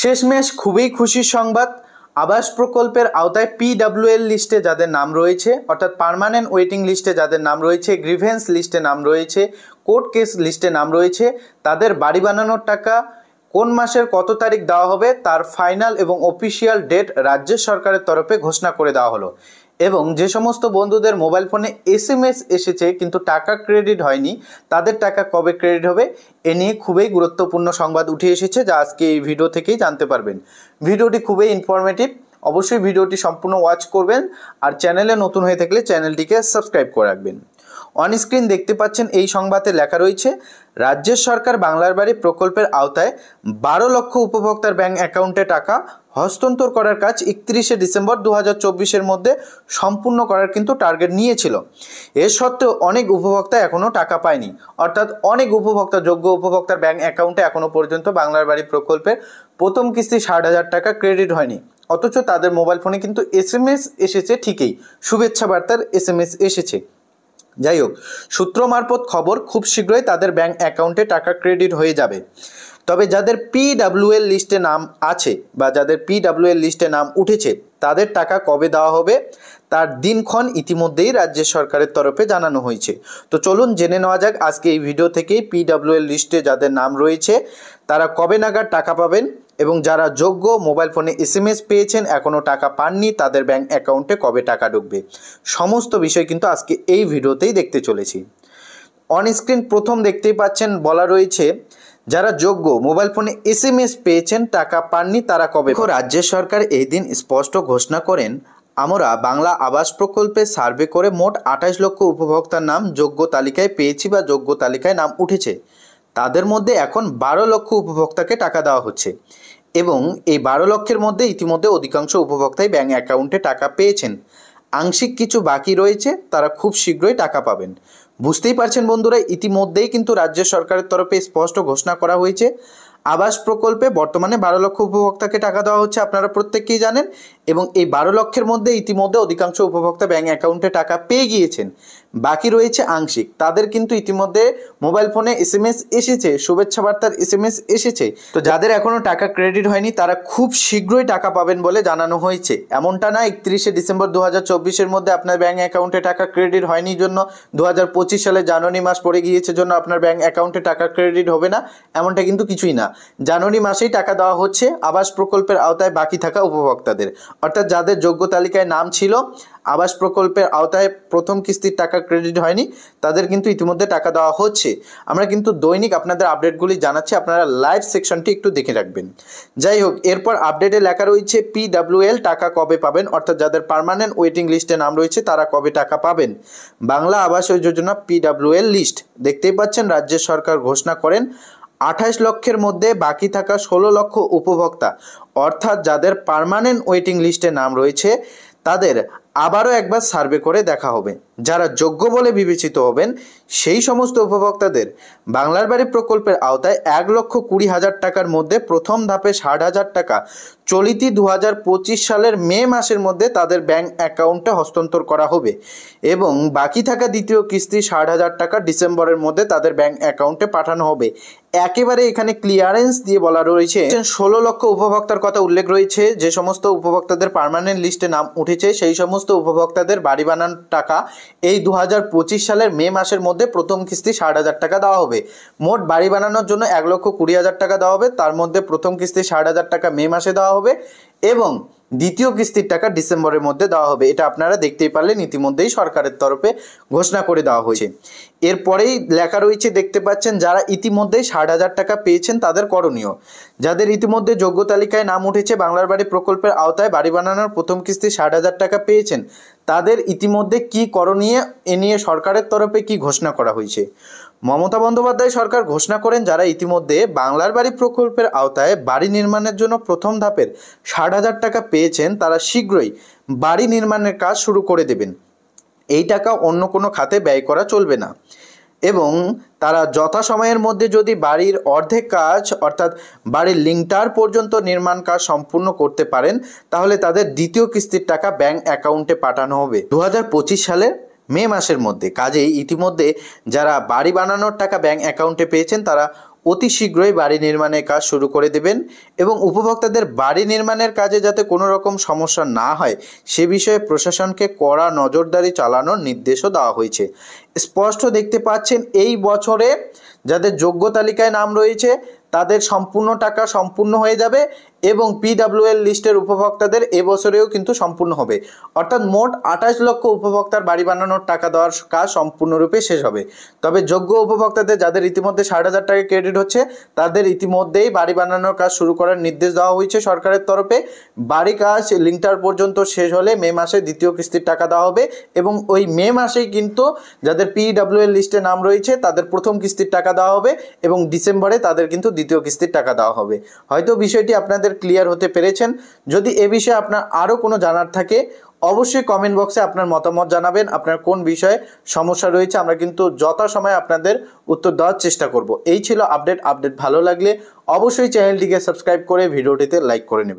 শেষমেশ খুবই খুশির সংবাদ। আবাস প্রকল্পের আওতায় পিডব্লিউএল লিস্টে যাদের নাম রয়েছে, অর্থাৎ পার্মানেন্ট ওয়েটিং লিস্টে যাদের নাম রয়েছে, গ্রিভেন্স লিস্টে নাম রয়েছে, কোর্ট কেস লিস্টে নাম রয়েছে, তাদের বাড়ি বানানোর টাকা কোন মাসের কত তারিখ দেওয়া হবে তার ফাইনাল এবং অফিসিয়াল ডেট রাজ্য সরকারের তরফে ঘোষণা করে দেওয়া হলো। এবং যে সমস্ত বন্ধুদের মোবাইল ফোনে এসএমএস এসেছে কিন্তু টাকা ক্রেডিট হয়নি, তাদের টাকা কবে ক্রেডিট হবে এ নিয়ে খুবই গুরুত্বপূর্ণ সংবাদ উঠে এসেছে, যা আজকে এই ভিডিও থেকেই জানতে পারবেন। ভিডিওটি খুবই ইনফরমেটিভ, অবশ্যই ভিডিওটি সম্পূর্ণ ওয়াচ করবেন আর চ্যানেলে নতুন হয়ে থাকলে চ্যানেলটিকে সাবস্ক্রাইব করে রাখবেন। অন স্ক্রিন দেখতে পাচ্ছেন এই সংবাদে লেখা রয়েছে, রাজ্য সরকার বাংলার বাড়ি প্রকল্পের আওতায় 12 লক্ষ উপভোক্তার ব্যাংক অ্যাকাউন্টে টাকা হস্তান্তর করার কাজ 31শে ডিসেম্বর 2024-এর মধ্যে সম্পূর্ণ করার কিন্তু টার্গেট নিয়েছিল। এর সত্ত্বেও অনেক উপভোক্তা এখনও টাকা পায়নি, অর্থাৎ অনেক উপভোক্তা, যোগ্য উপভোক্তার ব্যাংক অ্যাকাউন্টে এখনও পর্যন্ত বাংলার বাড়ি প্রকল্পের প্রথম কিস্তি 60,000 টাকা ক্রেডিট হয়নি। অথচ তাদের মোবাইল ফোনে কিন্তু এসএমএস এসেছে, ঠিকই শুভেচ্ছা বার্তার এসএমএস এসেছে। যাই হোক, সূত্র মারফত খবর, খুব শীঘ্রই তাদের ব্যাংক অ্যাকাউন্টে টাকা ক্রেডিট হয়ে যাবে। তবে যাদের পিডব্লিউএল লিস্টে নাম আছে বা যাদের পিডব্লিউএল লিস্টে নাম উঠেছে তাদের টাকা কবে দেওয়া হবে তার দিনক্ষণ ইতিমধ্যেই রাজ্য সরকারের তরফে জানানো হয়েছে। তো চলুন জেনে নেওয়া যাক আজকে এই ভিডিও থেকেই পিডব্লিউএল লিস্টে যাদের নাম রয়েছে তারা কবে নাগাদ টাকা পাবেন, এবং যারা যোগ্য মোবাইল ফোনে এসএমএস পেয়েছেন এখনও টাকা পাননি তাদের ব্যাংক অ্যাকাউন্টে কবে টাকা ঢুকবে। সমস্ত বিষয় কিন্তু আজকে এই ভিডিওতেই দেখতে চলেছি। অন স্ক্রিন প্রথম দেখতেই পাচ্ছেন বলা রয়েছে, যারা যোগ্য মোবাইল ফোনে এসএমএস পেয়েছেন টাকা পাননি তারা কবে। রাজ্য সরকার এই দিন স্পষ্ট ঘোষণা করেন, আমরা বাংলা আবাস প্রকল্পে সার্ভে করে মোট 28 লক্ষ উপভোক্তার নাম যোগ্য তালিকায় পেয়েছি বা যোগ্য তালিকায় নাম উঠেছে। তাদের মধ্যে এখন 12 লক্ষ উপভোক্তাকে টাকা দেওয়া হচ্ছে এবং এই 12 লক্ষের মধ্যে ইতিমধ্যে অধিকাংশ উপভোক্তাই ব্যাংক অ্যাকাউন্টে টাকা পেয়েছেন। আংশিক কিছু বাকি রয়েছে, তারা খুব শীঘ্রই টাকা পাবেন। বুঝতেই পারছেন বন্ধুরা, ইতিমধ্যেই কিন্তু রাজ্য সরকারের তরফে স্পষ্ট ঘোষণা করা হয়েছে আবাস প্রকল্পে বর্তমানে 12 লক্ষ উপভোক্তাকে টাকা দেওয়া হচ্ছে, আপনারা প্রত্যেকেই জানেন। এবং এই 12 লক্ষের মধ্যে ইতিমধ্যে অধিকাংশ উপভোক্তা ব্যাংক অ্যাকাউন্টে টাকা পেয়ে গিয়েছেন, বাকি রয়েছে আংশিক। তাদের কিন্তু ইতিমধ্যে মোবাইল ফোনে এসএমএস এসেছে, শুভেচ্ছা বার্তার এসএমএস এসেছে। তো যাদের এখনও টাকা ক্রেডিট হয়নি তারা খুব শীঘ্রই টাকা পাবেন বলে জানানো হয়েছে। এমনটা না 31শে ডিসেম্বর 2024-এর মধ্যে আপনার ব্যাংক অ্যাকাউন্টে টাকা ক্রেডিট হয়নি জন্য 2025 সালে জানুয়ারি মাস পড়ে গিয়েছে জন্য আপনার ব্যাংক অ্যাকাউন্টে টাকা ক্রেডিট হবে না, এমনটা কিন্তু কিছুই না। জানুয়ারি মাসেই টাকা দেওয়া হচ্ছে আবাস প্রকল্পের আওতায় বাকি থাকা উপভোক্তাদের, অর্থাৎ যাদের যোগ্য তালিকায় নাম ছিল আবাস প্রকল্পের আওতায় প্রথম কিস্তির টাকা ক্রেডিট হয়নি তাদের কিন্তু ইতিমধ্যে টাকা দেওয়া হচ্ছে। আমরা কিন্তু দৈনিক আপনাদের আপডেটগুলি জানাচ্ছি, আপনারা লাইভ সেকশনটি একটু দেখে রাখবেন। যাই হোক, এরপর আপডেটে লেখা রয়েছে পিডব্লিউএল টাকা কবে পাবেন, অর্থাৎ যাদের পার্মানেন্ট ওয়েটিং লিস্টে নাম রয়েছে তারা কবে টাকা পাবেন। বাংলা আবাস যোজনা পিডব্লিউএল লিস্ট দেখতেই পাচ্ছেন, রাজ্য সরকার ঘোষণা করেন 28 লক্ষের মধ্যে বাকি থাকা 16 লক্ষ উপভোক্তা, অর্থাৎ যাদের পার্মানেন্ট ওয়েটিং লিস্টে নাম রয়েছে তাদের আবারও একবার সার্ভে করে দেখা হবে। যারা যোগ্য বলে বিবেচিত হবেন সেই সমস্ত উপভোক্তাদের বাংলার বাড়ি প্রকল্পের আওতায় 1,20,000 টাকার মধ্যে প্রথম ধাপে 60,000 টাকা চলিতি 2025 সালের মে মাসের মধ্যে তাদের ব্যাংক অ্যাকাউন্টে হস্তান্তর করা হবে এবং বাকি থাকা দ্বিতীয় কিস্তি 60,000 টাকা ডিসেম্বরের মধ্যে তাদের ব্যাংক অ্যাকাউন্টে পাঠানো হবে। একেবারে এখানে ক্লিয়ারেন্স দিয়ে বলা রয়েছে 16 লক্ষ উপভোক্তার কথা উল্লেখ রয়েছে। যে সমস্ত উপভোক্তাদের পার্মানেন্ট লিস্টে নাম উঠেছে সেই সমস্ত উপভোক্তাদের বাড়ি বানানোর টাকা এই 2025 সালের মে মাসের মধ্যে প্রথম কিস্তি 60,000 টাকা দেওয়া হবে। মোট বাড়ি বানানোর জন্য 1,20,000 টাকা দেওয়া হবে, তার মধ্যে প্রথম কিস্তি 60,000 টাকা মে মাসে দেওয়া হবে এবং দ্বিতীয় কিস্তির টাকা ডিসেম্বরের মধ্যে দেওয়া হবে। এটা আপনারা দেখতেই পারলেন, ইতিমধ্যেই সরকারের তরফে ঘোষণা করে দেওয়া হয়েছে। এরপরেই লেখা রয়েছে দেখতে পাচ্ছেন, যারা ইতিমধ্যেই 60,000 টাকা পেয়েছেন তাদের করণীয়। যাদের ইতিমধ্যে যোগ্য তালিকায় নাম উঠেছে বাংলার বাড়ি প্রকল্পের আওতায় বাড়ি বানানোর প্রথম কিস্তি 60,000 টাকা পেয়েছেন, তাদের ইতিমধ্যে কি করণীয় এ নিয়ে সরকারের তরফে কি ঘোষণা করা হয়েছে। মমতা বন্দ্যোপাধ্যায় সরকার ঘোষণা করেন, যারা ইতিমধ্যে বাংলার বাড়ি প্রকল্পের আওতায় বাড়ি নির্মাণের জন্য প্রথম ধাপের 60,000 টাকা পেয়েছেন তারা শীঘ্রই বাড়ি নির্মাণের কাজ শুরু করে দেবেন। এই টাকা অন্য কোনো খাতে ব্যয় করা চলবে না এবং তারা যথাসময়ের মধ্যে যদি বাড়ির অর্ধেক কাজ অর্থাৎ বাড়ির লিংটার পর্যন্ত নির্মাণ কাজ সম্পূর্ণ করতে পারেন তাহলে তাদের দ্বিতীয় কিস্তির টাকা ব্যাংক অ্যাকাউন্টে পাঠানো হবে 2025 সালের মে মাসের মধ্যে। কাজেই ইতিমধ্যে যারা বাড়ি বানানোর টাকা ব্যাংক অ্যাকাউন্টে পেয়েছেন তারা অতি শীঘ্রই বাড়ি নির্মাণের কাজ শুরু করে দেবেন এবং উপভোক্তাদের বাড়ি নির্মাণের কাজে যাতে কোনো রকম সমস্যা না হয় সে বিষয়ে প্রশাসনকে কড়া নজরদারি চালানোর নির্দেশও দেওয়া হয়েছে। স্পষ্ট দেখতে পাচ্ছেন এই বছরে যাদের যোগ্য তালিকায় নাম রয়েছে তাদের সম্পূর্ণ টাকা সম্পূর্ণ হয়ে যাবে এবং PWL লিস্টের উপভোক্তাদের এবছরেও কিন্তু সম্পূর্ণ হবে, অর্থাৎ মোট 28 লক্ষ উপভোক্তার বাড়ি বানানোর টাকা দেওয়ার কাজ সম্পূর্ণরূপে শেষ হবে। তবে যোগ্য উপভোক্তাদের যাদের ইতিমধ্যে 60,000 টাকা ক্রেডিট হচ্ছে তাদের ইতিমধ্যেই বাড়ি বানানোর কাজ শুরু করার নির্দেশ দেওয়া হয়েছে সরকারের তরফে। বাড়ি কাজ লিঙ্কটার পর্যন্ত শেষ হলে মে মাসে দ্বিতীয় কিস্তির টাকা দেওয়া হবে এবং ওই মে মাসেই কিন্তু যাদের PWL লিস্টে নাম রয়েছে তাদের প্রথম কিস্তির টাকা দেওয়া হবে এবং ডিসেম্বরে তাদের কিন্তু দ্বিতীয় কিস্তির টাকা দেওয়া হবে। হয়তো বিষয়টি আপনাদের ক্লিয়ার হতে পেরেছেন। যদি এ বিষয়ে আপনার আরও কোনো জানার থাকে অবশ্যই কমেন্ট বক্সে আপনার মতামত জানাবেন। আপনার কোন বিষয়ে সমস্যা রয়েছে আমরা কিন্তু যথাসময়ে আপনাদের উত্তর দেওয়ার চেষ্টা করব। এই ছিল আপডেট ভালো লাগলে অবশ্যই চ্যানেলটিকে সাবস্ক্রাইব করে ভিডিওটিতে লাইক করে নেবেন।